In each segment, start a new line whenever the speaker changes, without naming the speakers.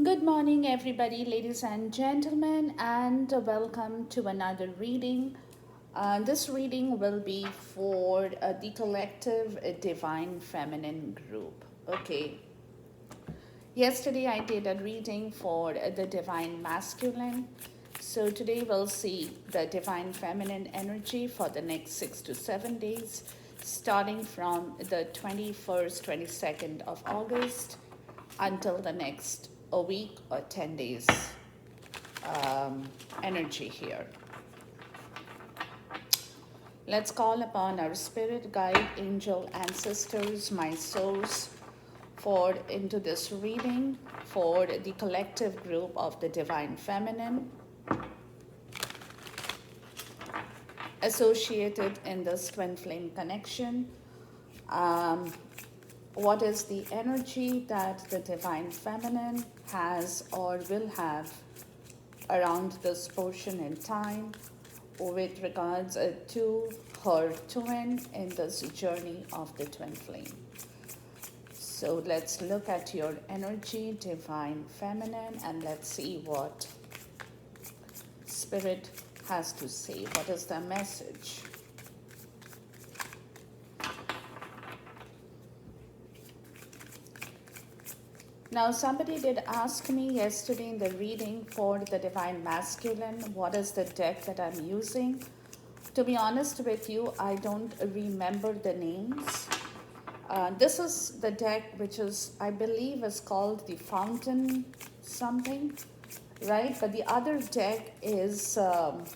Good morning, everybody, ladies and gentlemen, and welcome to another reading. This reading will be for the collective Divine Feminine group. Okay, yesterday I did a reading for the Divine Masculine. So today we'll see the Divine Feminine energy for the next 6 to 7 days, starting from the 21st, 22nd of August until the next a week or 10 days energy here. Let's call upon our spirit guide, angel, ancestors, my source, for into this reading for the collective group of the Divine Feminine associated in this twin flame connection. What is the energy that the Divine Feminine has or will have around this portion in time with regards to her twin in this journey of the twin flame. So let's look at your energy, Divine Feminine, and let's see what Spirit has to say. What is the message? Now, somebody did ask me yesterday in the reading for the Divine Masculine, what is the deck that I'm using? To be honest with you, I don't remember the names. This is the deck which is, I believe, is called the Fountain something, right? But the other deck is the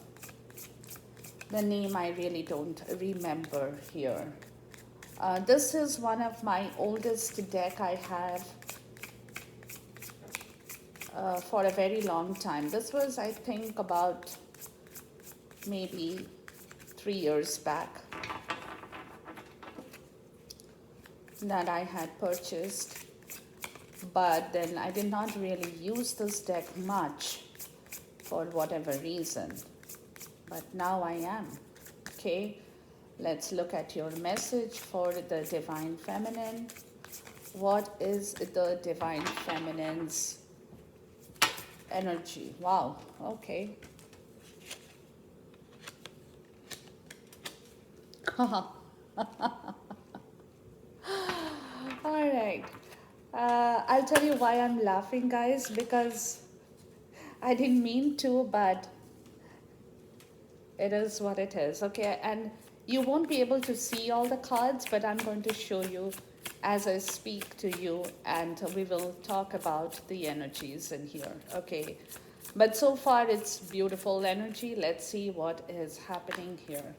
name I really don't remember here. This is one of my oldest deck I have for a very long time. This was, I think, about maybe 3 years back that I had purchased, but then I did not really use this deck much for whatever reason, but now I am. Okay, let's look at your message for the Divine Feminine. What is the Divine Feminine's energy? Wow, okay. All right. I'll tell you why I'm laughing, guys, because I didn't mean to, but it is what it is. Okay, and you won't be able to see all the cards, but I'm going to show you as I speak to you, and we will talk about the energies in here. Okay, but so far it's beautiful energy. Let's see what is happening here.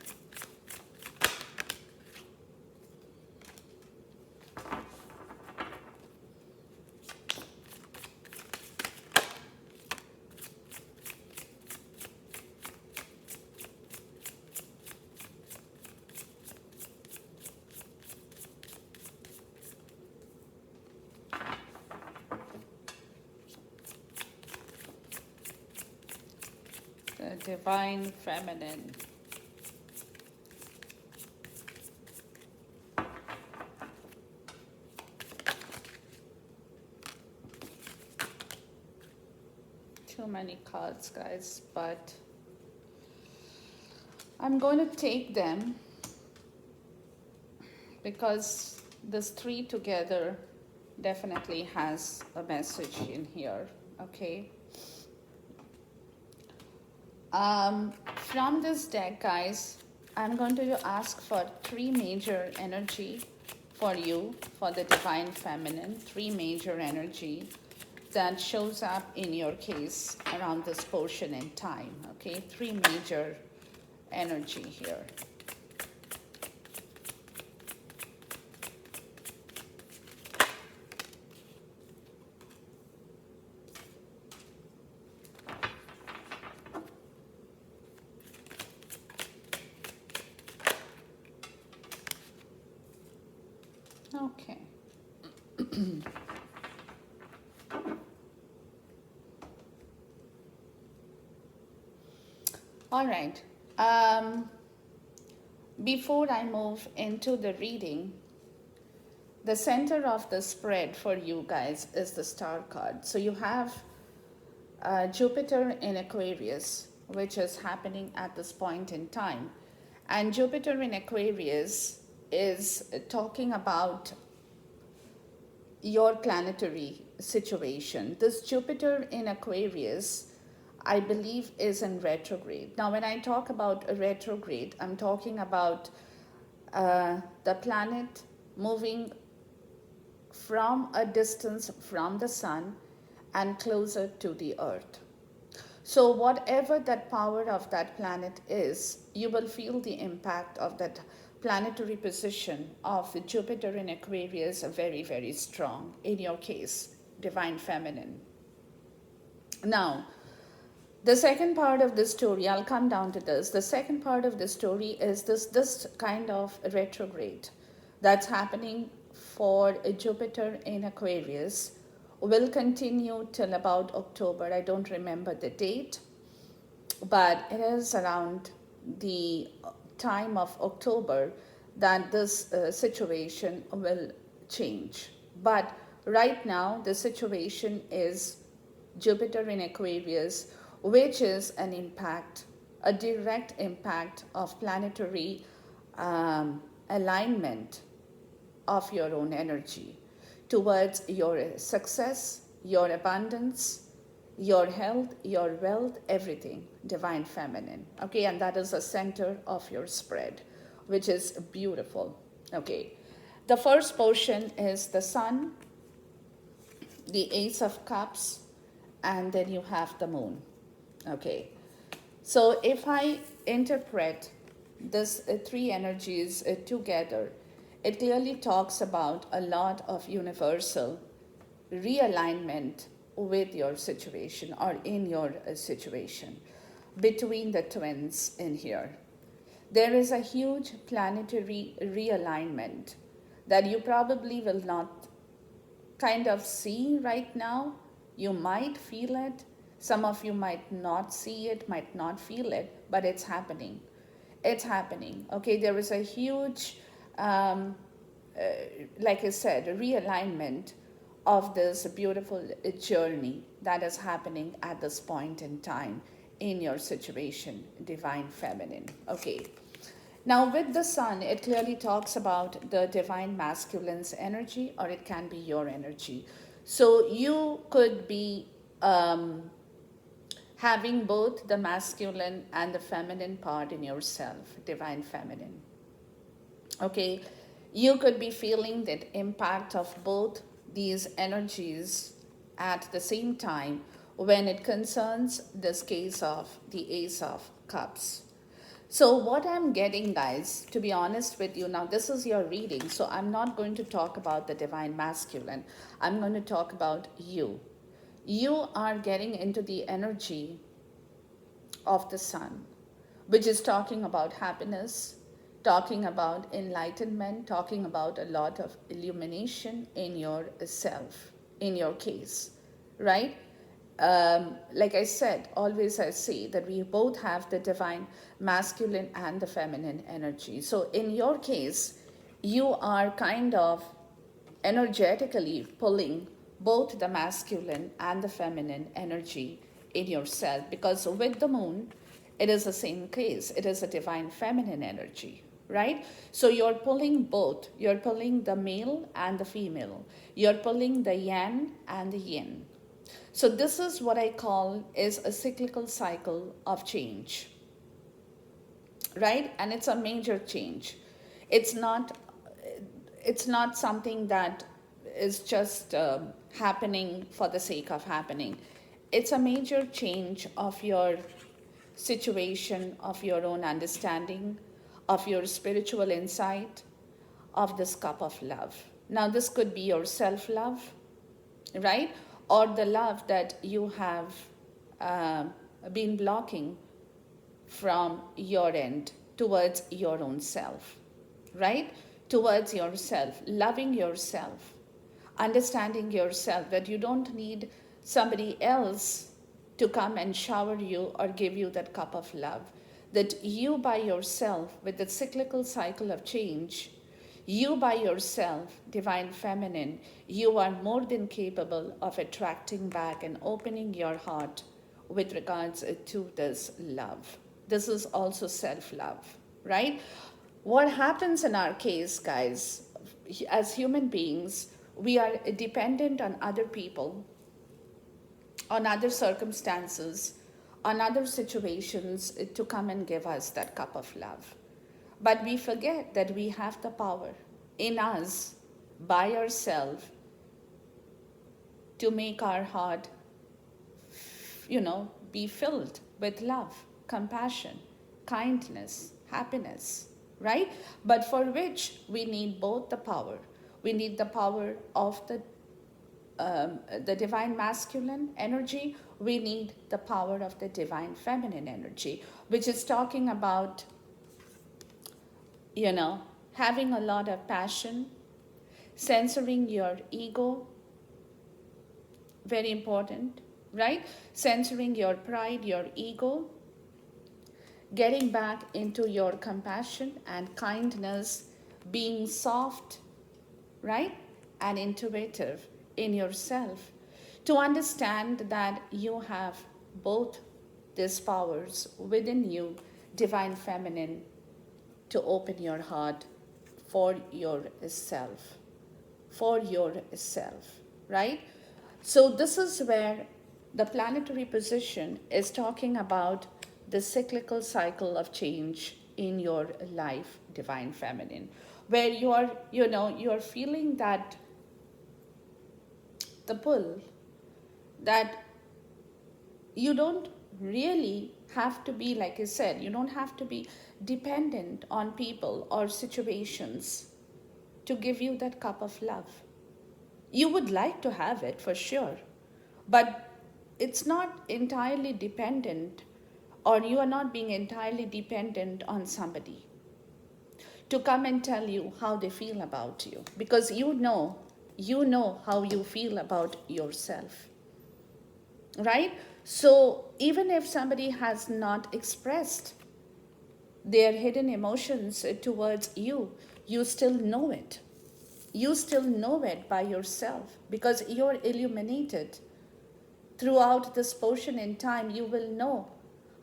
The Divine Feminine. Too many cards, guys, but I'm going to take them because this three together definitely has a message in here. Okay. From this deck, guys, I'm going to ask for three major energy for you, for the Divine Feminine, three major energy that shows up in your case around this portion in time. Okay, three major energy here. Okay. All right. Before I move into the reading, the center of the spread for you guys is the star card. So you have Jupiter in Aquarius, which is happening at this point in time. And Jupiter in Aquarius is talking about your planetary situation. This Jupiter in Aquarius, I believe, is in retrograde. Now, when I talk about a retrograde, I'm talking about the planet moving from a distance from the sun and closer to the earth. So, whatever that power of that planet is, you will feel the impact of that planetary position of Jupiter in Aquarius very, very strong. In your case, divine feminine. Now, the second part of the story, I'll come down to this. The second part of the story is this kind of retrograde that's happening for Jupiter in Aquarius will continue till about October. I don't remember the date, but it is around the time of October that this situation will change. But right now, the situation is Jupiter in Aquarius, which is an impact, a direct impact of planetary alignment of your own energy towards your success, your abundance, your health, your wealth, everything, divine feminine. Okay, and that is the center of your spread, which is beautiful. Okay, the first portion is the sun, the Ace of Cups, and then you have the moon. Okay, so if I interpret this three energies together, it clearly talks about a lot of universal realignment with your situation or in your situation between the twins in here. There is a huge planetary realignment that you probably will not kind of see right now. You might feel it. Some of you might not see it, might not feel it, but it's happening. It's happening. Okay, there is a huge, like I said, realignment of this beautiful journey that is happening at this point in time in your situation, divine feminine. Okay. Now, with the sun, it clearly talks about the divine masculine's energy, or it can be your energy. So you could be having both the masculine and the feminine part in yourself, divine feminine. Okay, you could be feeling that impact of both these energies at the same time when it concerns this case of the Ace of Cups. So what I'm getting, guys, to be honest with you, now this is your reading, so I'm not going to talk about the divine masculine. I'm going to talk about you. You are getting into the energy of the sun, which is talking about happiness, talking about enlightenment, talking about a lot of illumination in yourself, in your case, right? Like I said, always I say that we both have the divine masculine and the feminine energy. So in your case, you are kind of energetically pulling both the masculine and the feminine energy in yourself, because with the moon, it is the same case. It is a divine feminine energy, right? So you're pulling both. You're pulling the male and the female. You're pulling the yang and the yin. So this is what I call is a cyclical cycle of change, right? And it's a major change. It's not something that is just happening for the sake of happening. It's a major change of your situation, of your own understanding, of your spiritual insight, of this cup of love. Now, this could be your self-love, right? Or the love that you have been blocking from your end towards your own self, right? Towards yourself, loving yourself, understanding yourself, that you don't need somebody else to come and shower you or give you that cup of love. That you by yourself, with the cyclical cycle of change, You by yourself, divine feminine, you are more than capable of attracting back and opening your heart with regards to this love. This is also self love, right? What happens in our case, guys, as human beings, we are dependent on other people, on other circumstances, on other situations to come and give us that cup of love. But we forget that we have the power in us by ourselves to make our heart, be filled with love, compassion, kindness, happiness, right? But for which we need both the power. We need the power of the divine masculine energy. We need the power of the divine feminine energy, which is talking about, having a lot of passion, censoring your ego, very important, right? Censoring your pride, your ego, getting back into your compassion and kindness, being soft, right? And intuitive in yourself, to understand that you have both these powers within you, divine feminine, to open your heart for yourself, right? So this is where the planetary position is talking about the cyclical cycle of change in your life, divine feminine, where you're feeling that the pull, that you don't really have to be, like I said, you don't have to be dependent on people or situations to give you that cup of love. You would like to have it for sure, but it's not entirely dependent, or you are not being entirely dependent on somebody to come and tell you how they feel about you, because you know how you feel about yourself, right? So even if somebody has not expressed their hidden emotions towards you, you still know it. You still know it by yourself, because you're illuminated. Throughout this portion in time, you will know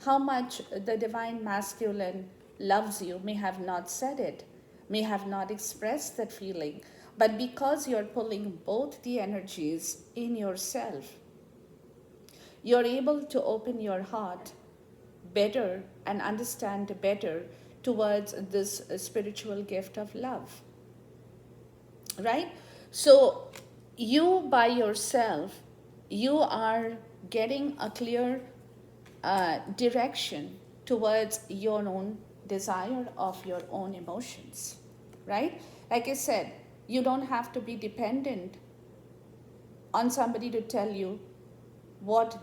how much the divine masculine loves you. May have not said it, may have not expressed that feeling, but because you're pulling both the energies in yourself, you're able to open your heart better and understand better towards this spiritual gift of love, right? So you by yourself, you are getting a clear direction towards your own desire of your own emotions, right? Like I said, you don't have to be dependent on somebody to tell you what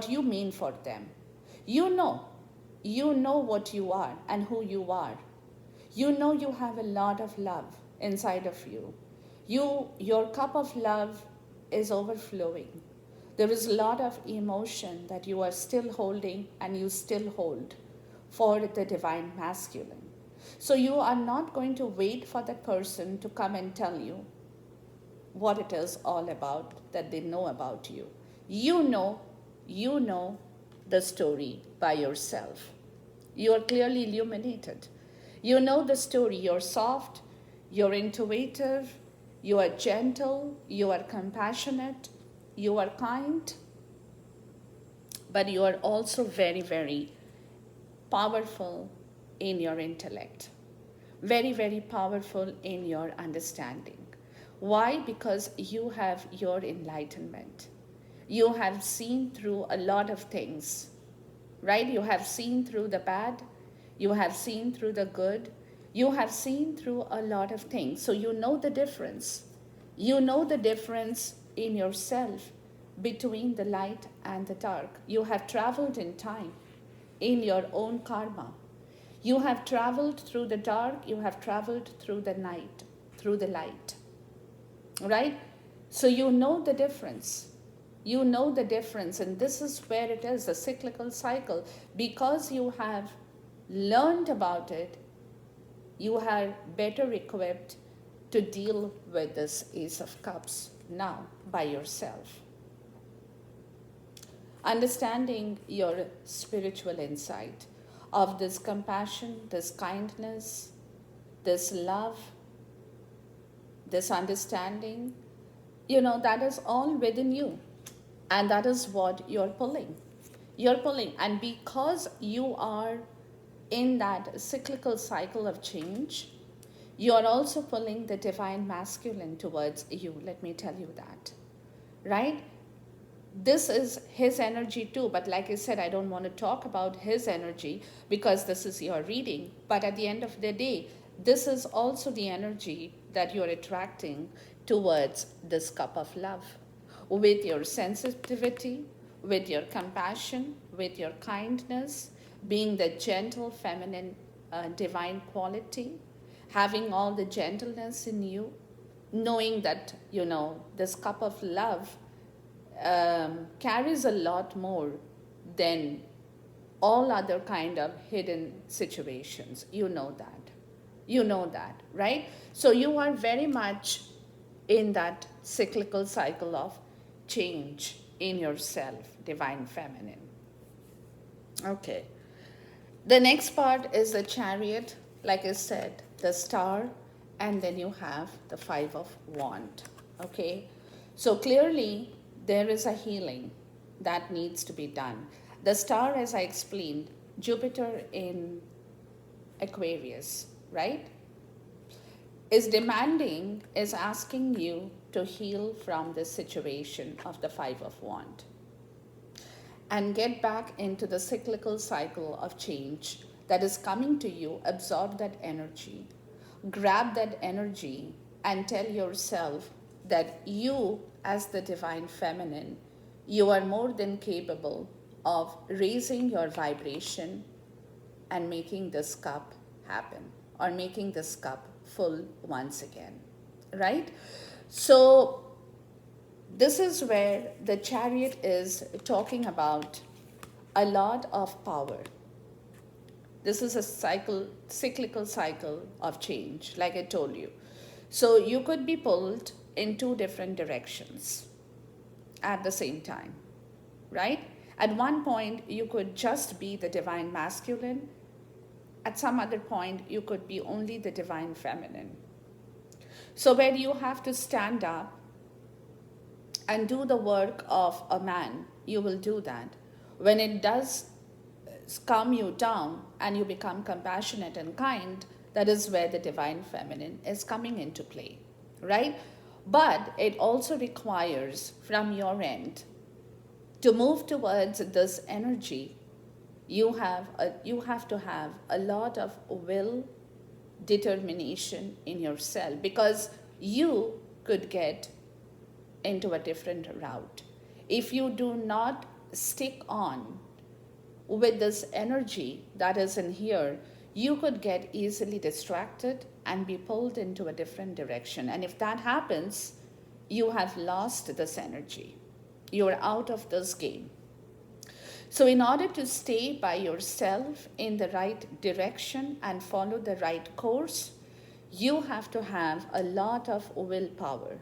you mean for them. You know what you are and who you are. You know you have a lot of love inside of you. Your cup of love is overflowing. There is a lot of emotion that you are still holding and you still hold for the divine masculine. So you are not going to wait for that person to come and tell you what it is all about that they know about you. You know the story by yourself. You are clearly illuminated. You know the story. You're soft, you're intuitive, you are gentle, you are compassionate, you are kind, but you are also very, very powerful in your intellect. Very, very powerful in your understanding. Why? Because you have your enlightenment. You have seen through a lot of things, right? You have seen through the bad, you have seen through the good, you have seen through a lot of things. So you know the difference. You know the difference in yourself between the light and the dark. You have traveled in time in your own karma. You have traveled through the dark, you have traveled through the night, through the light, right? So you know the difference. You know the difference, and this is where it is, a cyclical cycle. Because you have learned about it, you are better equipped to deal with this Ace of Cups now by yourself. Understanding your spiritual insight of this compassion, this kindness, this love, this understanding, that is all within you. And that is what you're pulling. You're pulling. And because you are in that cyclical cycle of change, you are also pulling the divine masculine towards you. Let me tell you that. Right? This is his energy too. But like I said, I don't want to talk about his energy because this is your reading. But at the end of the day, this is also the energy that you're attracting towards this cup of love. With your sensitivity, with your compassion, with your kindness, being the gentle, feminine, divine quality, having all the gentleness in you, knowing that, this cup of love carries a lot more than all other kind of hidden situations. You know that, right? So you are very much in that cyclical cycle of change in yourself, divine feminine. Okay. The next part is the Chariot, like I said, the Star, and then you have the Five of Wands. Okay. So clearly there is a healing that needs to be done. The Star, as I explained, Jupiter in Aquarius, right, is asking you to heal from this situation of the Five of Wands and get back into the cyclical cycle of change that is coming to you. Absorb that energy, grab that energy, and tell yourself that you, as the divine feminine, you are more than capable of raising your vibration and making this cup happen, or making this cup full once again, right? So this is where the Chariot is talking about a lot of power. This is a cyclical cycle of change, like I told you. So you could be pulled in two different directions at the same time, right? At one point, you could just be the divine masculine. At some other point, you could be only the divine feminine. So where you have to stand up and do the work of a man, you will do that. When it does calm you down and you become compassionate and kind, that is where the divine feminine is coming into play, right? But it also requires from your end to move towards this energy. You have to have a lot of will, determination in yourself, because you could get into a different route if you do not stick on with this energy that is in here. You could get easily distracted and be pulled into a different direction, and if that happens, you have lost this energy. You're out of this game. So in order to stay by yourself in the right direction and follow the right course, you have to have a lot of willpower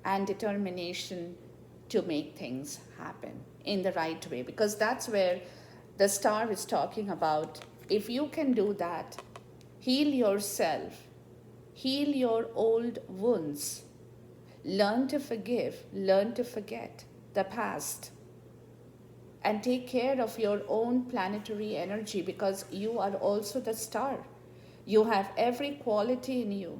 and determination to make things happen in the right way, because that's where the Star is talking about. If you can do that, heal yourself, heal your old wounds, learn to forgive, learn to forget the past, and take care of your own planetary energy, because you are also the Star. You have every quality in you,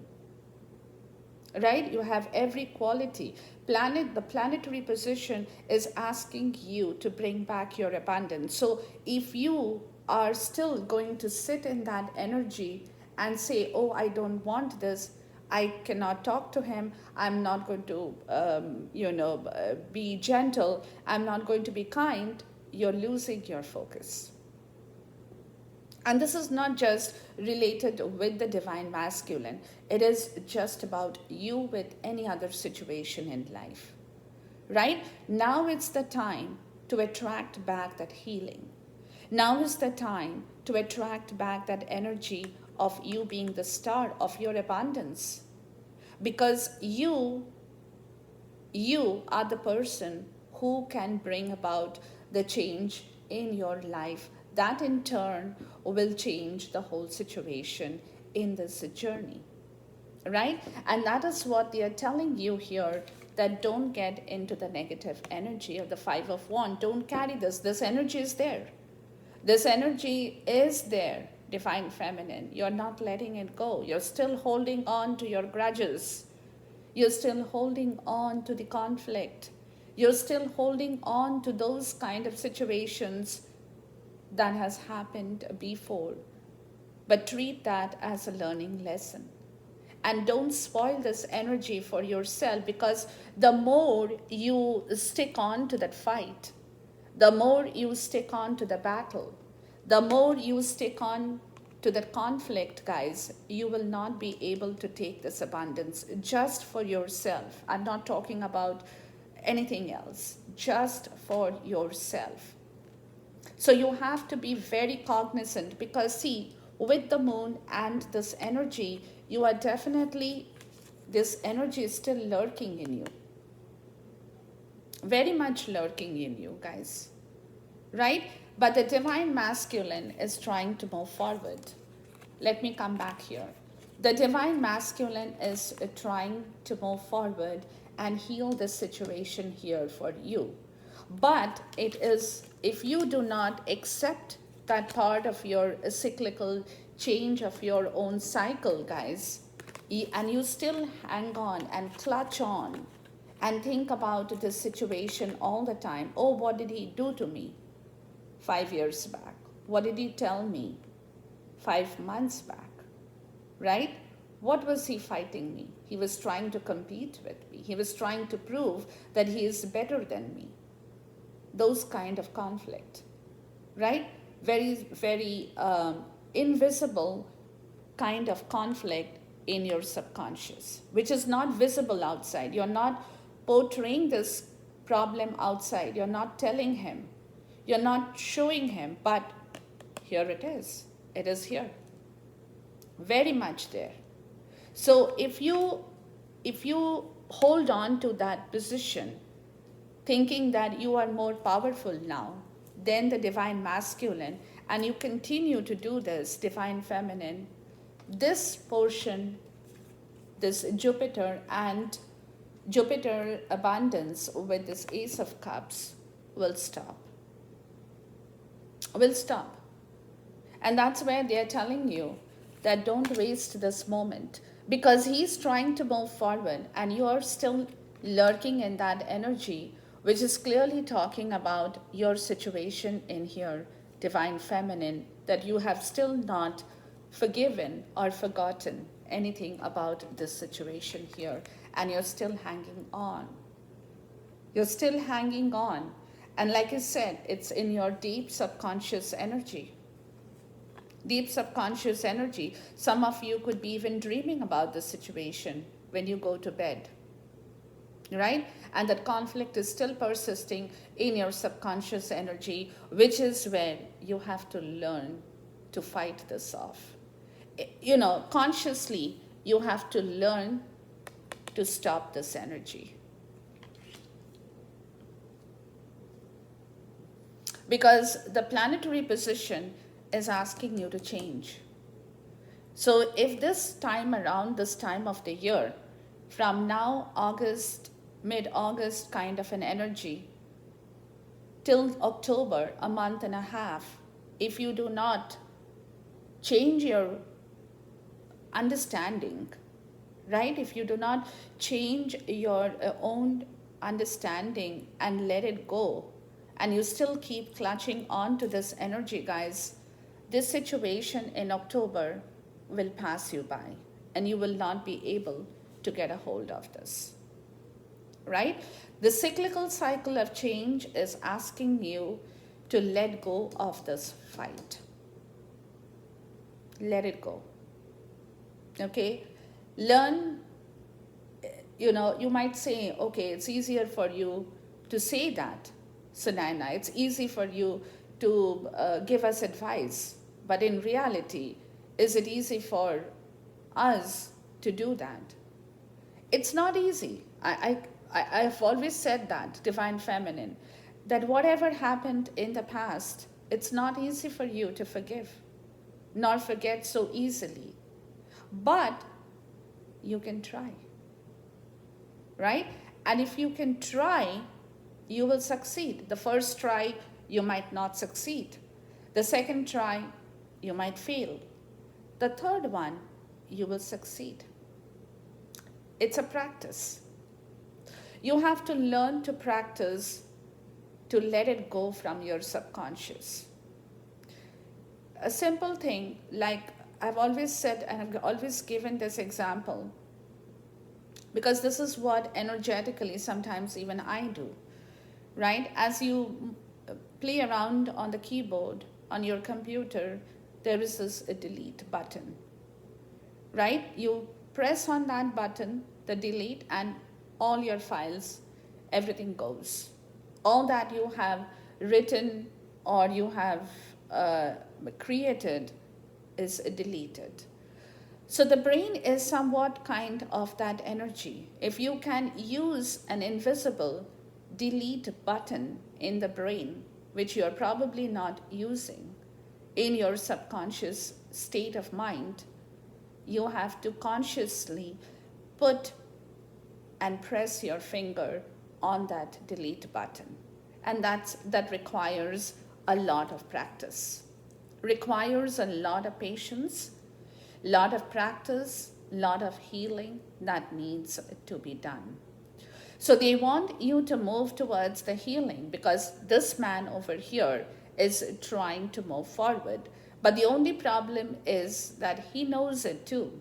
right? You have every quality. The planetary position is asking you to bring back your abundance. So if you are still going to sit in that energy and say, oh, I don't want this, I cannot talk to him, I'm not going to be gentle, I'm not going to be kind, you're losing your focus. And this is not just related with the divine masculine. It is just about you with any other situation in life, right? Now it's the time to attract back that healing. Now is the time to attract back that energy of you being the star of your abundance, because you are the person who can bring about the change in your life that in turn will change the whole situation in this journey, right? And that is what they are telling you here, that don't get into the negative energy of the Five of Wands. Don't carry this energy is there. This energy is there, divine feminine. You're not letting it go. You're still holding on to your grudges. You're still holding on to the conflict. You're still holding on to those kind of situations that has happened before. But treat that as a learning lesson. And don't spoil this energy for yourself, because the more you stick on to that fight, the more you stick on to the battle, the more you stick on to that conflict, guys, you will not be able to take this abundance just for yourself. I'm not talking about anything else, just for yourself. So you have to be very cognizant, because see, with the moon and this energy, you are definitely, this energy is still lurking in you. Very much lurking in you, guys. Right? But the divine masculine is trying to move forward. Let me come back here. The divine masculine is trying to move forward and heal the situation here for you. But it is, if you do not accept that part of your cyclical change of your own cycle, guys, and you still hang on and clutch on and think about this situation all the time. Oh, what did he do to me 5 years back? What did he tell me 5 months back? Right? What was he fighting me? He was trying to compete with me. He was trying to prove that he is better than me. Those kind of conflict, right? Very, very invisible kind of conflict in your subconscious, which is not visible outside. You're not portraying this problem outside. You're not telling him. You're not showing him, but here it is. It is here. Very much there. So if you hold on to that position, thinking that you are more powerful now than the divine masculine, and you continue to do this, divine feminine, this portion, this Jupiter and Jupiter abundance with this Ace of Cups will stop. Will stop. And that's where they're telling you that don't waste this moment, because he's trying to move forward and you're still lurking in that energy, which is clearly talking about your situation in here, divine feminine, that you have still not forgiven or forgotten anything about this situation here, and you're still hanging on. You're still hanging on. And like I said, it's in your deep subconscious energy. Deep subconscious energy. Some of you could be even dreaming about this situation when you go to bed, right? And that conflict is still persisting in your subconscious energy, which is where you have to learn to fight this off. You know, consciously, you have to learn to stop this energy. Because the planetary position is asking you to change. So if this time around, this time of the year, from now, August, mid-August kind of an energy, till October, a month and a half, if you do not change your understanding, right? If you do not change your own understanding and let it go, and you still keep clutching on to this energy, guys, this situation in October will pass you by and you will not be able to get a hold of this, right? The cyclical cycle of change is asking you to let go of this fight. Let it go. Okay? Learn, you know, you might say, okay, it's easier for you to say that, Sunaina. It's easy for you to give us advice. But in reality, Is it easy for us to do that? It's not easy. I've always said that, divine feminine, that whatever happened in the past, it's not easy for you to forgive, nor forget so easily. But you can try, right? And if you can try, you will succeed. The first try, you might not succeed. The second try, you might fail. The third one, you will succeed. It's a practice. You have to learn to practice to let it go from your subconscious. A simple thing, like I've always said, and I've always given this example, because this is what energetically sometimes even I do, right? As you play around on the keyboard on your computer, there is this delete button, right? You press on that button, the delete, and all your files, everything goes. All that you have written or you have created is deleted. So the brain is somewhat kind of that energy. If you can use an invisible delete button in the brain, which you're probably not using in your subconscious state of mind, you have to consciously put and press your finger on that delete button. And that requires a lot of practice, requires a lot of patience, lot of practice, lot of healing that needs to be done. So they want you to move towards the healing, because this man over here is trying to move forward. But the only problem is that he knows it too,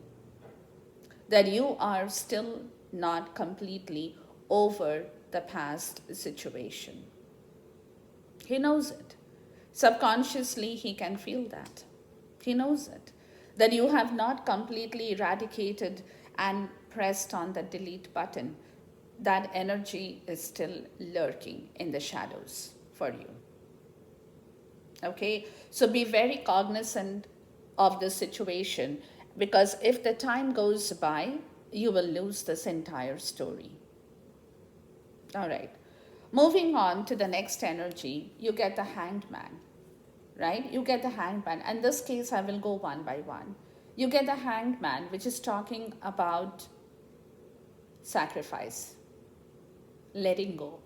that you are still not completely over the past situation. He knows it. Subconsciously, he can feel that. He knows it. That you have not completely eradicated and pressed on the delete button. That energy is still lurking in the shadows for you. Okay? So be very cognizant of the situation, because if the time goes by, you will lose this entire story. All right. Moving on to the next energy, you get the hanged man, right? You get the hanged man. In this case, I will go one by one. You get the hanged man, which is talking about sacrifice, letting go,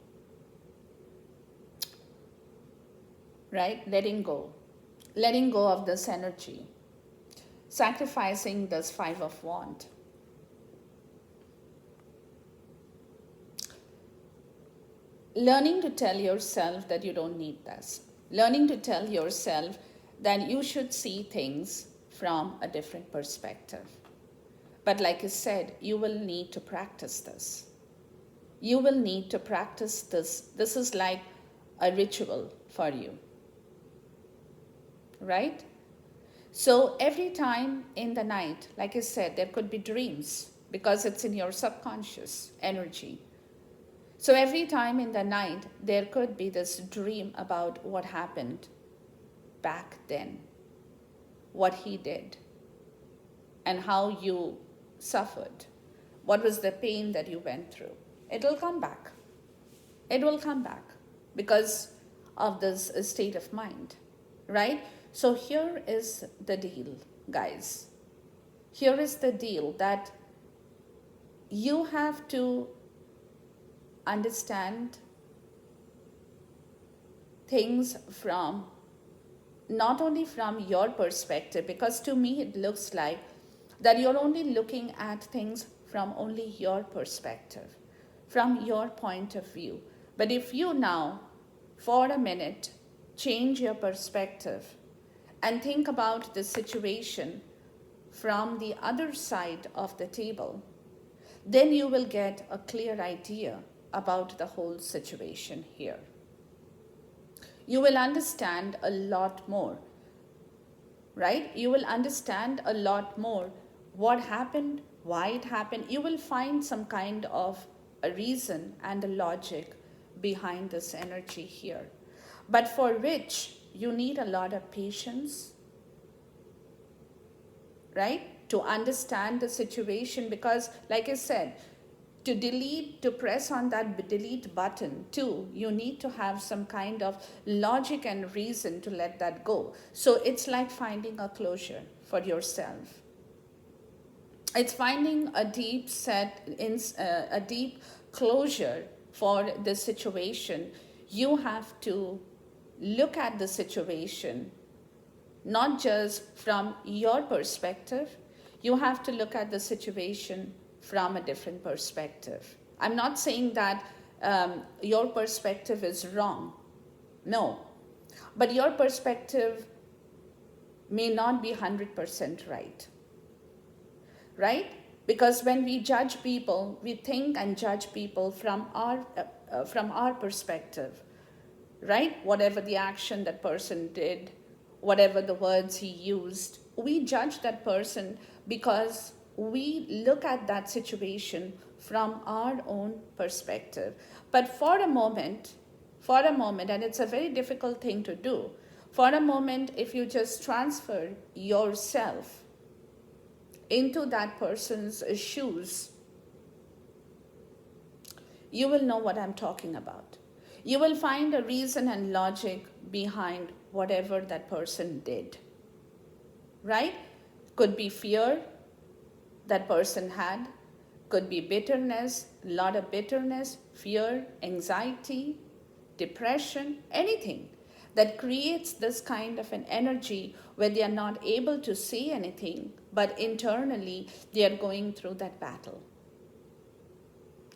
right? Letting go of this energy, sacrificing this 5 of Wands. Learning to tell yourself that you don't need this. Learning to tell yourself that you should see things from a different perspective. But like I said, you will need to practice this. You will need to practice this. This is like a ritual for you, right? So every time in the night, like I said, there could be dreams, because it's in your subconscious energy. So every time in the night, there could be this dream about what happened back then, what he did, and how you suffered, what was the pain that you went through. It will come back. It will come back because of this state of mind, right? So here is the deal, guys. Here is the deal, that you have to understand things from, not only from your perspective, because to me it looks like that you're only looking at things from only your perspective, from your point of view. But if you now, for a minute, change your perspective and think about the situation from the other side of the table, then you will get a clear idea about the whole situation here. You will understand a lot more, right? You will understand a lot more what happened, why it happened. You will find some kind of a reason and a logic behind this energy here, but for which you need a lot of patience, right? To understand the situation, because like I said, to delete, to press on that delete button too, you need to have some kind of logic and reason to let that go. So it's like finding a closure for yourself. It's finding a deep a deep closure for the situation. You have to look at the situation not just from your perspective. You have to look at the situation from a different perspective. I'm not saying that your perspective is wrong. No. But your perspective may not be 100% right. Right? Because when we judge people, we think and judge people from our perspective. Right? Whatever the action that person did, whatever the words he used, we judge that person because we look at that situation from our own perspective. But for a moment, and it's a very difficult thing to do, for a moment, if you just transfer yourself into that person's shoes, you will know what I'm talking about. You will find a reason and logic behind whatever that person did. Right? Could be fear that person had, could be bitterness, a lot of bitterness, fear, anxiety, depression, anything that creates this kind of an energy where they are not able to say anything, but internally they are going through that battle.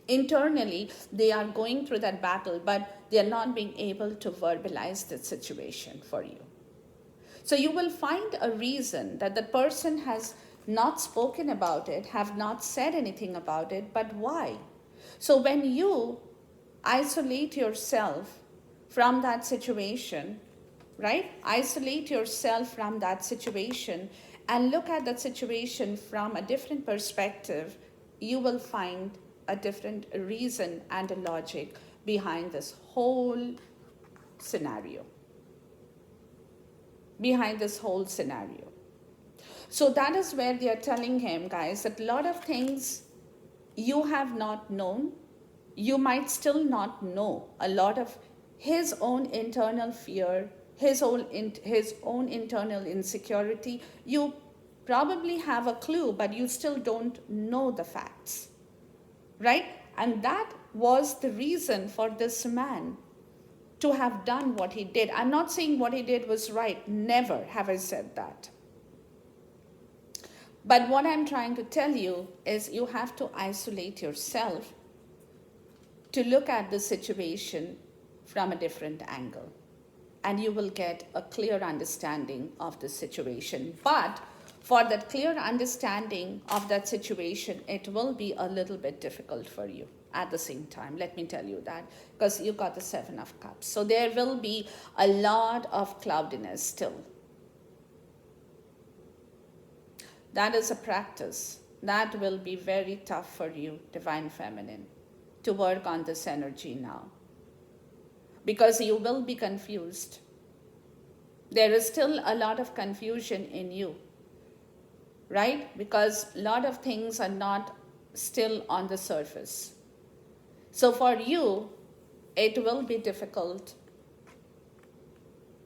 Internally, they are going through that battle, but they are not being able to verbalize the situation for you. So you will find a reason that the person has not spoken about it, have not said anything about it, but why? So when you isolate yourself from that situation, right? Isolate yourself from that situation and look at that situation from a different perspective, you will find a different reason and a logic behind this whole scenario. So that is where they are telling him, guys, that a lot of things you have not known, you might still not know a lot of his own internal fear, his own internal insecurity. You probably have a clue, but you still don't know the facts, right? And that was the reason for this man to have done what he did. I'm not saying what he did was right. Never have I said that. But what I'm trying to tell you is you have to isolate yourself to look at the situation from a different angle. And you will get a clear understanding of the situation. But for that clear understanding of that situation, it will be a little bit difficult for you at the same time. Let me tell you that, because you got the Seven of Cups. So there will be a lot of cloudiness still. That is a practice. That will be very tough for you, Divine Feminine, to work on this energy now. Because you will be confused. There is still a lot of confusion in you, right? Because a lot of things are not still on the surface. So for you, it will be difficult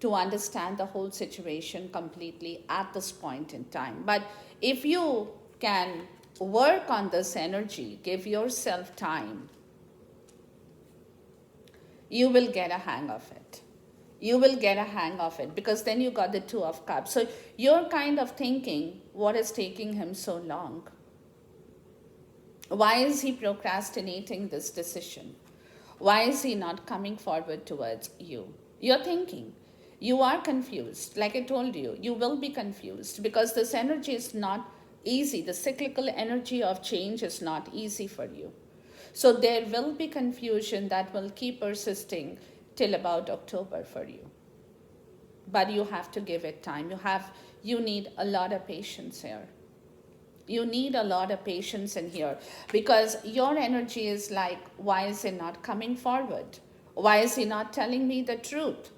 to understand the whole situation completely at this point in time. But if you can work on this energy, give yourself time, you will get a hang of it. You will get a hang of it, because then you got the Two of Cups. So you're kind of thinking, what is taking him so long? Why is he procrastinating this decision? Why is he not coming forward towards you? You're thinking. You are confused. Like I told you, you will be confused because this energy is not easy. The cyclical energy of change is not easy for you. So there will be confusion that will keep persisting till about October for you. But you have to give it time. You need a lot of patience here. You need a lot of patience in here, because your energy is like, why is he not coming forward? Why is he not telling me the truth?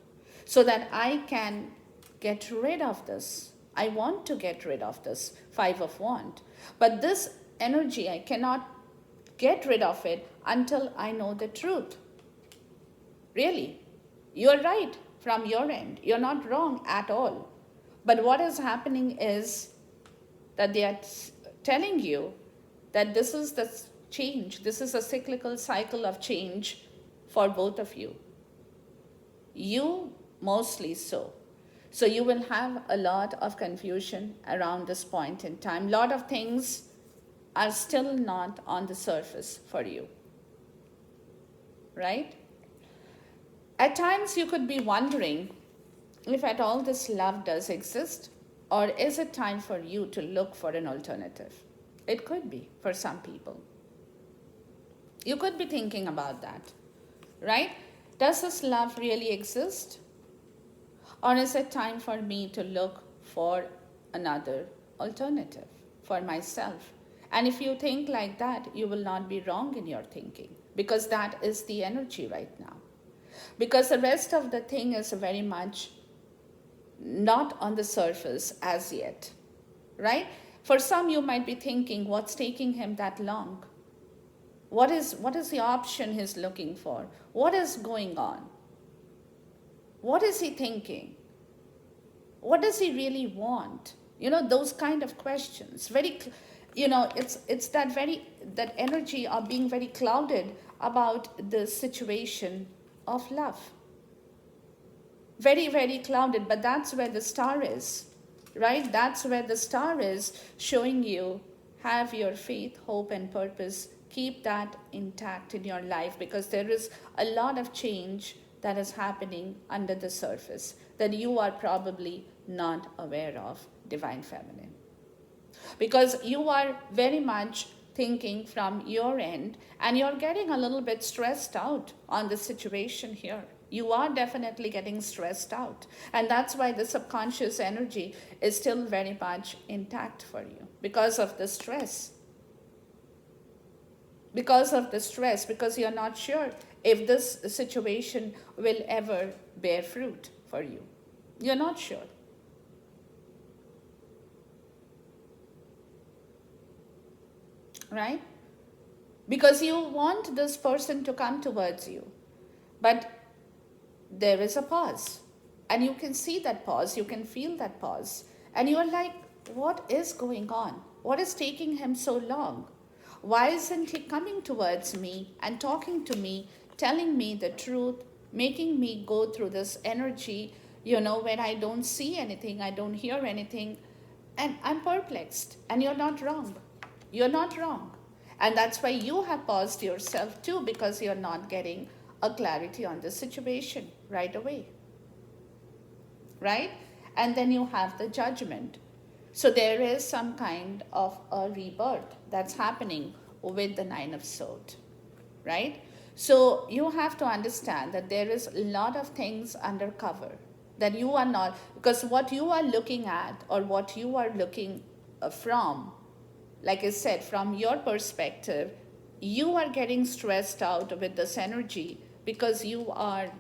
So that I can get rid of this. I want to get rid of this Five of Wands. But this energy, I cannot get rid of it until I know the truth. Really, you're right from your end. You're not wrong at all. But what is happening is that they are telling you that this is the change. This is a cyclical cycle of change for both of you. You mostly so. So you will have a lot of confusion around this point in time. A lot of things are still not on the surface for you. Right? At times you could be wondering if at all this love does exist, or is it time for you to look for an alternative? It could be for some people. You could be thinking about that, right? Does this love really exist? Or is it time for me to look for another alternative for myself? And if you think like that, you will not be wrong in your thinking, because that is the energy right now. Because the rest of the thing is very much not on the surface as yet, right? For some, you might be thinking, what's taking him that long? What is the option he's looking for? What is going on? What is he thinking? What does he really want? Those kind of questions. It's that energy of being very clouded about the situation of love. Very, very clouded, but that's where the star is, right? That's where the star is showing you, have your faith, hope, and purpose. Keep that intact in your life, because there is a lot of change that is happening under the surface that you are probably not aware of, Divine Feminine. Because you are very much thinking from your end, and you're getting a little bit stressed out on the situation here. You are definitely getting stressed out. And that's why the subconscious energy is still very much intact for you, because of the stress. Because you're not sure if this situation will ever bear fruit for you. You're not sure. Right? Because you want this person to come towards you. But there is a pause. And you can see that pause. You can feel that pause. And you're like, what is going on? What is taking him so long? Why isn't he coming towards me and talking to me, telling me the truth, making me go through this energy, when I don't see anything, I don't hear anything, and I'm perplexed. And you're not wrong. You're not wrong. And that's why you have paused yourself too, because you're not getting a clarity on the situation right away. Right? And then you have the Judgment. So there is some kind of a rebirth that's happening with the Nine of Swords, right? So you have to understand that there is a lot of things undercover that you are not, because what you are looking at, or what you are looking from, like I said, from your perspective, you are getting stressed out with this energy because you are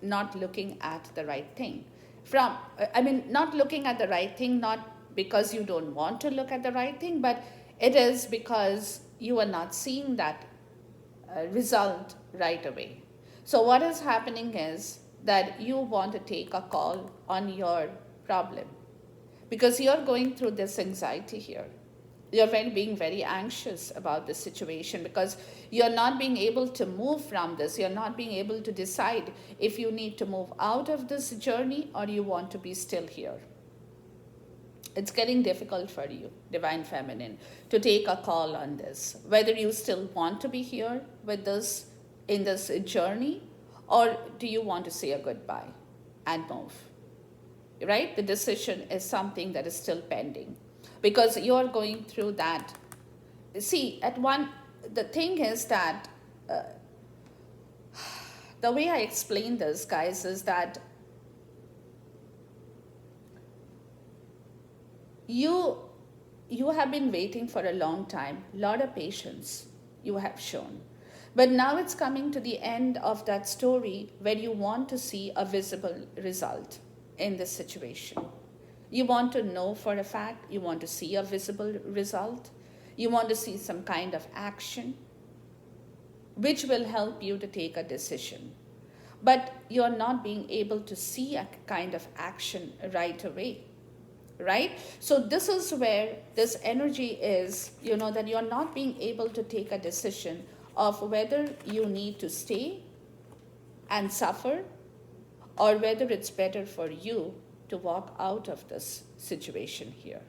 not looking at the right thing. Not looking at the right thing, not because you don't want to look at the right thing, but it is because you are not seeing that result right away. So what is happening is that you want to take a call on your problem, because you're going through this anxiety here. You're being very anxious about this situation, because you're not being able to move from this. You're not being able to decide if you need to move out of this journey or you want to be still here. It's getting difficult for you, Divine Feminine, to take a call on this. Whether you still want to be here with this, in this journey, or do you want to say a goodbye and move? Right? The decision is something that is still pending, because you're going through that. See, the thing is that the way I explain this, guys, is that you have been waiting for a long time. A lot of patience you have shown. But now it's coming to the end of that story where you want to see a visible result in this situation. You want to know for a fact, you want to see a visible result, you want to see some kind of action which will help you to take a decision. But you're not being able to see a kind of action right away, right? So this is where this energy is, that you're not being able to take a decision of whether you need to stay and suffer, or whether it's better for you to walk out of this situation here.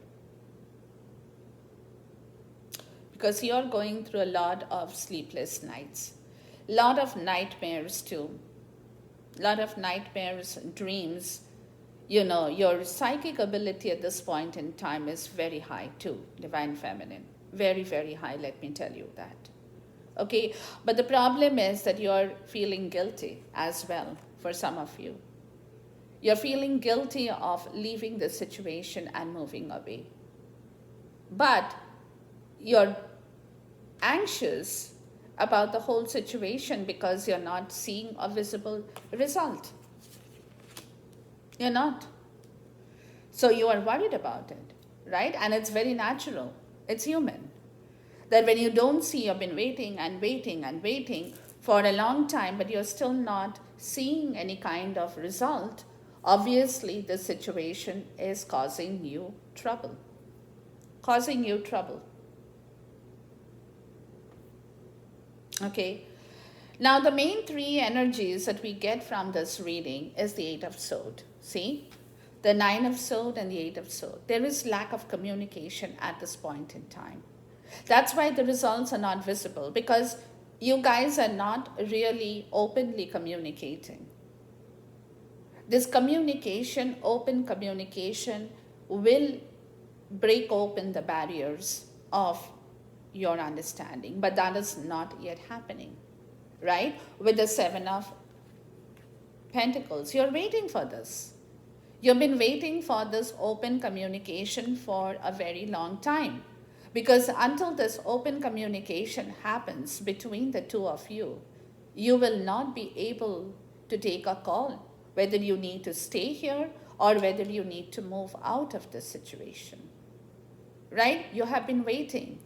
Because you're going through a lot of sleepless nights, a lot of nightmares too, a lot of nightmares, dreams. Your psychic ability at this point in time is very high too, Divine Feminine. Very, very high, let me tell you that. Okay, but the problem is that you're feeling guilty as well for some of you. You're feeling guilty of leaving the situation and moving away. But you're anxious about the whole situation because you're not seeing a visible result. You're not. So you are worried about it, right? And it's very natural. It's human. That when you don't see, you've been waiting and waiting and waiting for a long time, but you're still not seeing any kind of result. Obviously, the situation is causing you trouble. Causing you trouble. Okay. Now, the main three energies that we get from this reading is the Eight of Swords. See? The Nine of Swords and the Eight of Swords. There is lack of communication at this point in time. That's why the results are not visible, because you guys are not really openly communicating. This communication, open communication, will break open the barriers of your understanding, but that is not yet happening, right? With the Seven of Pentacles, you're waiting for this. You've been waiting for this open communication for a very long time. Because until this open communication happens between the two of you, you will not be able to take a call whether you need to stay here or whether you need to move out of this situation. Right? You have been waiting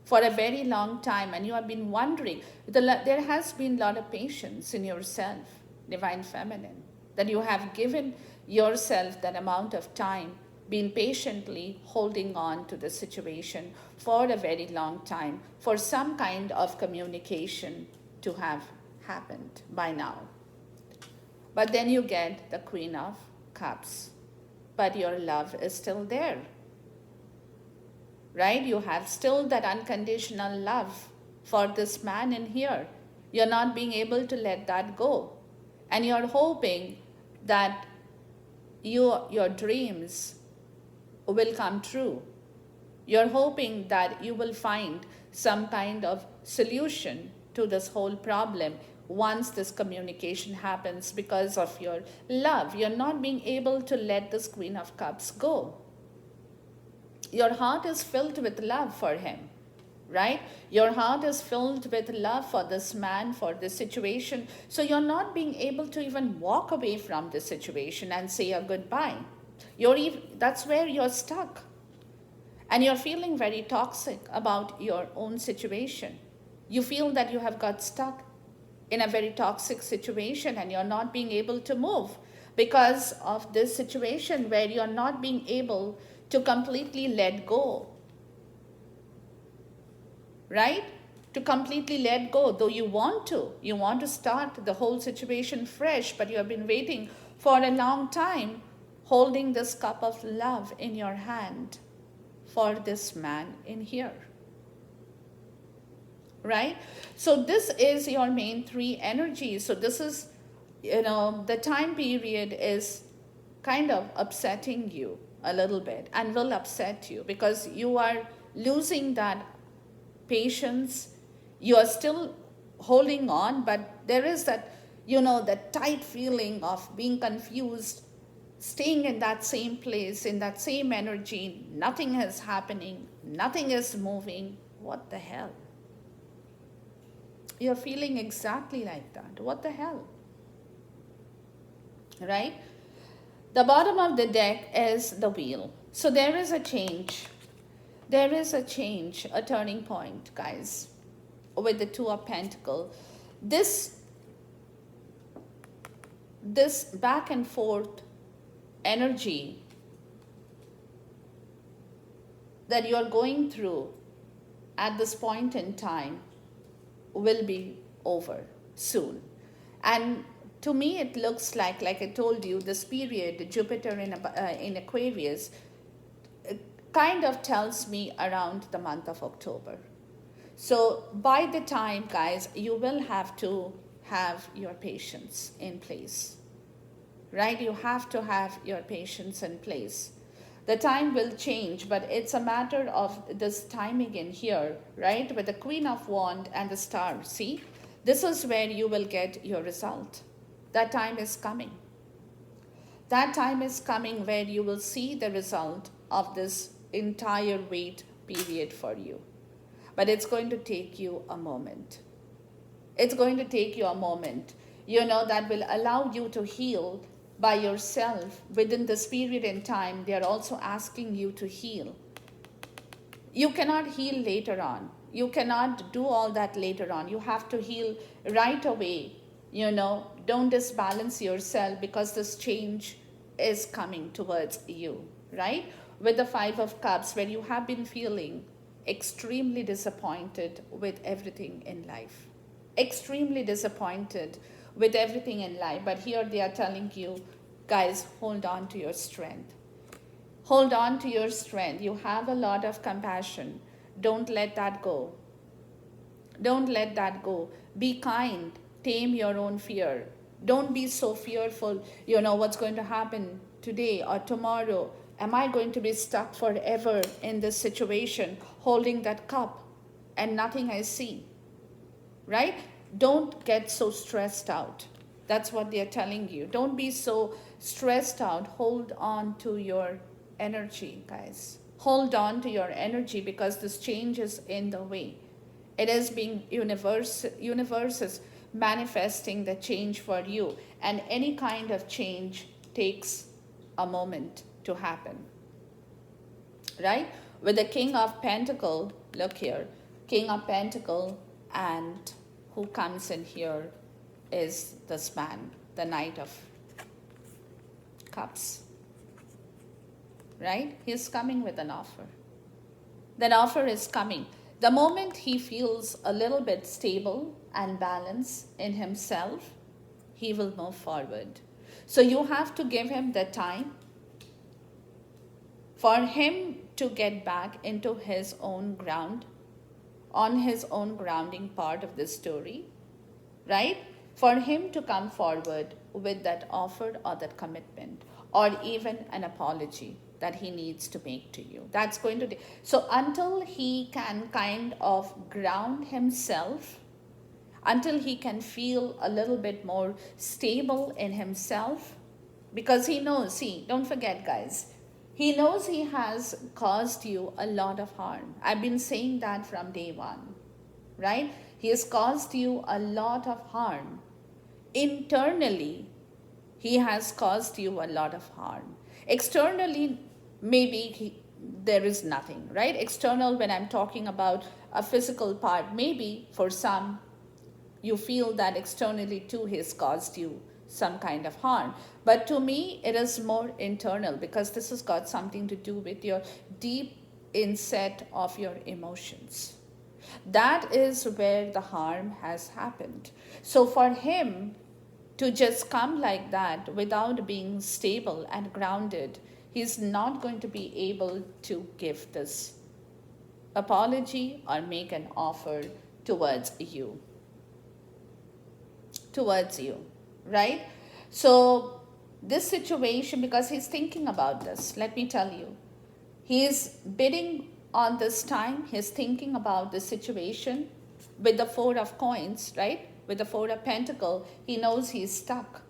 for a very long time and you have been wondering. There has been a lot of patience in yourself, Divine Feminine, that you have given yourself that amount of time, been patiently holding on to the situation for a very long time, for some kind of communication to have happened by now. But then you get the Queen of Cups, but your love is still there, right? You have still that unconditional love for this man in here. You're not being able to let that go. And you're hoping that your dreams will come true. You're hoping that you will find some kind of solution to this whole problem once this communication happens because of your love. You're not being able to let this Queen of Cups go. Your heart is filled with love for him, right? Your heart is filled with love for this man, for this situation. So you're not being able to even walk away from this situation and say a goodbye. That's where you're stuck. And you're feeling very toxic about your own situation. You feel that you have got stuck in a very toxic situation and you're not being able to move because of this situation where you're not being able to completely let go. Right? To completely let go, though you want to. You want to start the whole situation fresh, but you have been waiting for a long time, holding this cup of love in your hand for this man in here. Right? So this is your main three energies. So this is, the time period is kind of upsetting you a little bit and will upset you because you are losing that patience. You are still holding on, but there is that, that tight feeling of being confused, staying in that same place, in that same energy. Nothing is happening. Nothing is moving. What the hell? You're feeling exactly like that. What the hell? Right? The bottom of the deck is the wheel. So there is a change. There is a change, a turning point, guys, with the Two of Pentacles. This back and forth energy that you are going through at this point in time will be over soon. And to me, it looks like I told you, this period, Jupiter in Aquarius, kind of tells me around the month of October. So by the time, guys, you will have to have your patience in place, right? You have to have your patience in place. The time will change, but it's a matter of this timing in here, right? With the Queen of Wands and the Star, see? This is where you will get your result. That time is coming. That time is coming where you will see the result of this entire wait period for you. But it's going to take you a moment. It's going to take you a moment, that will allow you to heal by yourself. Within this period in time, they are also asking you to heal. You cannot heal later on. You cannot do all that later on. You have to heal right away. Don't disbalance yourself, because this change is coming towards you, right? With the Five of Cups, where you have been feeling extremely disappointed with everything in life. Extremely disappointed with everything in life. But here they are telling you, guys, hold on to your strength. Hold on to your strength. You have a lot of compassion. Don't let that go. Don't let that go. Be kind. Tame your own fear. Don't be so fearful, what's going to happen today or tomorrow. Am I going to be stuck forever in this situation, holding that cup and nothing I see? Right? Don't get so stressed out. That's what they're telling you. Don't be so stressed out. Hold on to your energy, guys. Hold on to your energy, because this change is in the way. It is being universe is manifesting the change for you. And any kind of change takes a moment to happen. Right? With the King of Pentacles, look here. King of Pentacles, and who comes in here is this man, the Knight of Cups. Right? He's coming with an offer. That offer is coming. The moment he feels a little bit stable and balanced in himself, he will move forward. So you have to give him the time for him to get back into his own ground, on his own grounding part of the story, right? For him to come forward with that offer or that commitment, or even an apology that he needs to make to you. That's going to... So until he can kind of ground himself, until he can feel a little bit more stable in himself, because he knows, see, don't forget, guys, he knows he has caused you a lot of harm. I've been saying that from day one, right? He has caused you a lot of harm. Internally, he has caused you a lot of harm. Externally, maybe there is nothing, right? External, when I'm talking about a physical part, maybe for some, you feel that externally too he has caused you some kind of harm. But to me, it is more internal, because this has got something to do with your deep inset of your emotions. That is where the harm has happened. So for him to just come like that without being stable and grounded, he's not going to be able to give this apology or make an offer towards you. Right? So this situation, because he's thinking about this, let me tell you, he's bidding on this time. He's thinking about the situation with the Four of Coins, right? With the Four of Pentacles, he knows he's stuck.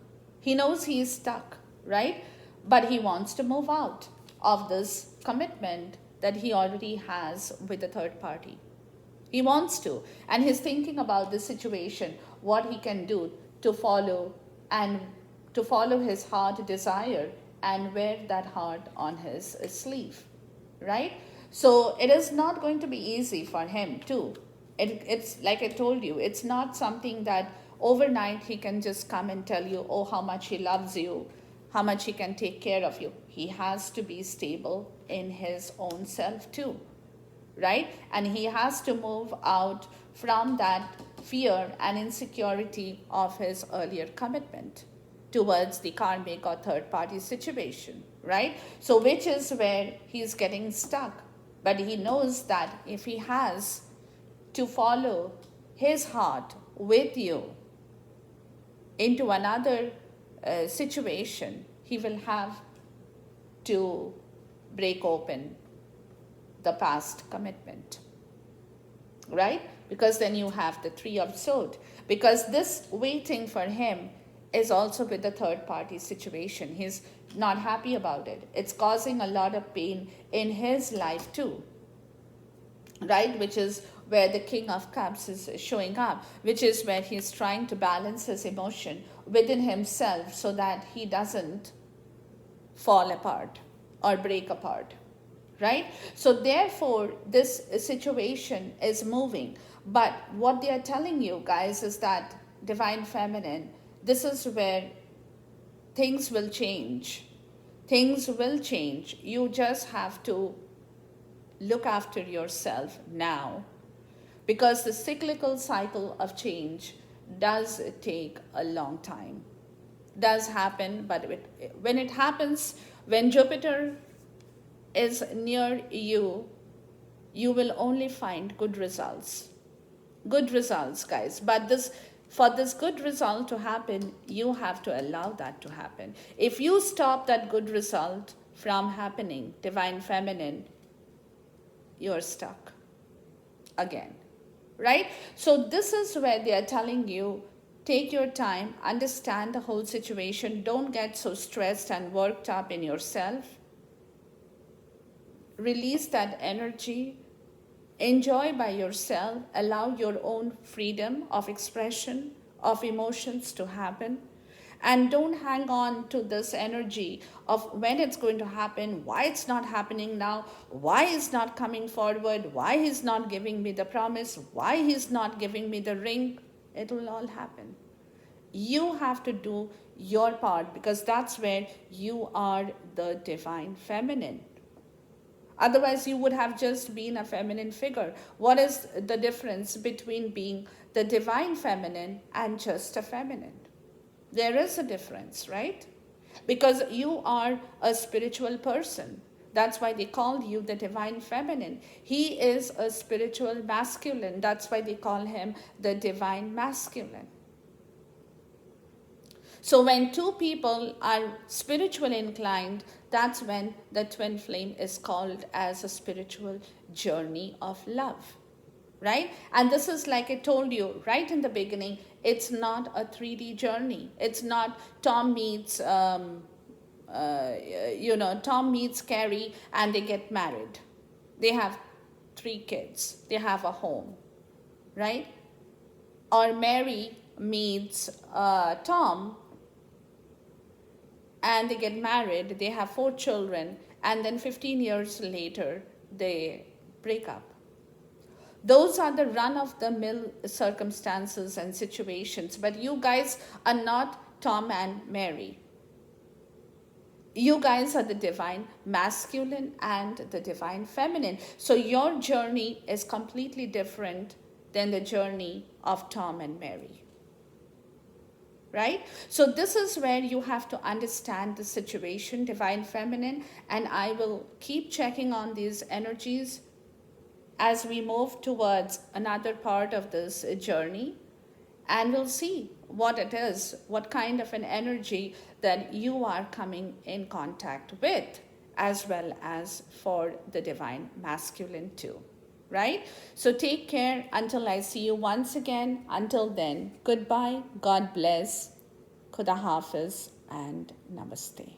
Right? But he wants to move out of this commitment that he already has with the third party. He wants to. And he's thinking about this situation, what he can do to follow his heart desire and wear that heart on his sleeve, right? So it is not going to be easy for him too. It's like I told you, it's not something that overnight he can just come and tell you, oh, how much he loves you, how much he can take care of you. He has to be stable in his own self too, right? And he has to move out from that fear and insecurity of his earlier commitment towards the karmic or third party situation, right? So, which is where he's getting stuck. But he knows that if he has to follow his heart with you into another situation, he will have to break open the past commitment, right? Because then you have the three of swords. Because this waiting for him is also with the third party situation. He's not happy about it. It's causing a lot of pain in his life too, right? Which is where the King of Cups is showing up, which is where he's trying to balance his emotion within himself so that he doesn't fall apart or break apart, right? So therefore, this situation is moving. But what they are telling you guys is that Divine Feminine, this is where things will change. Things will change. You just have to look after yourself now, because the cyclical cycle of change does take a long time. Does happen, but when it happens, when Jupiter is near you, you will only find good results. Good results, guys. But for this good result to happen, you have to allow that to happen. If you stop that good result from happening, Divine Feminine, you're stuck again, right? So this is where they are telling you, take your time, understand the whole situation, don't get so stressed and worked up in yourself. Release that energy, enjoy by yourself, allow your own freedom of expression, of emotions to happen. And don't hang on to this energy of when it's going to happen, why it's not happening now, why he's not coming forward, why he's not giving me the promise, why he's not giving me the ring. It will all happen. You have to do your part, because that's where you are the Divine Feminine. Otherwise, you would have just been a feminine figure. What is the difference between being the Divine Feminine and just a feminine? There is a difference, right? Because you are a spiritual person. That's why they call you the Divine Feminine. He is a spiritual masculine. That's why they call him the Divine Masculine. So when two people are spiritually inclined, that's when the twin flame is called as a spiritual journey of love, right? And this is, like I told you right in the beginning, it's not a 3D journey. It's not Tom meets, Tom meets Carrie and they get married. They have 3 kids. They have a home, right? Or Mary meets Tom and they get married. They have 4 children. And then 15 years later, they break up. Those are the run-of-the-mill circumstances and situations. But you guys are not Tom and Mary. You guys are the Divine Masculine and the Divine Feminine. So your journey is completely different than the journey of Tom and Mary. Right? So this is where you have to understand the situation, Divine Feminine. And I will keep checking on these energies as we move towards another part of this journey, and we'll see what it is, what kind of an energy that you are coming in contact with, as well as for the Divine Masculine too, right? So take care until I see you once again. Until then, goodbye, God bless, Khuda Hafiz, and Namaste.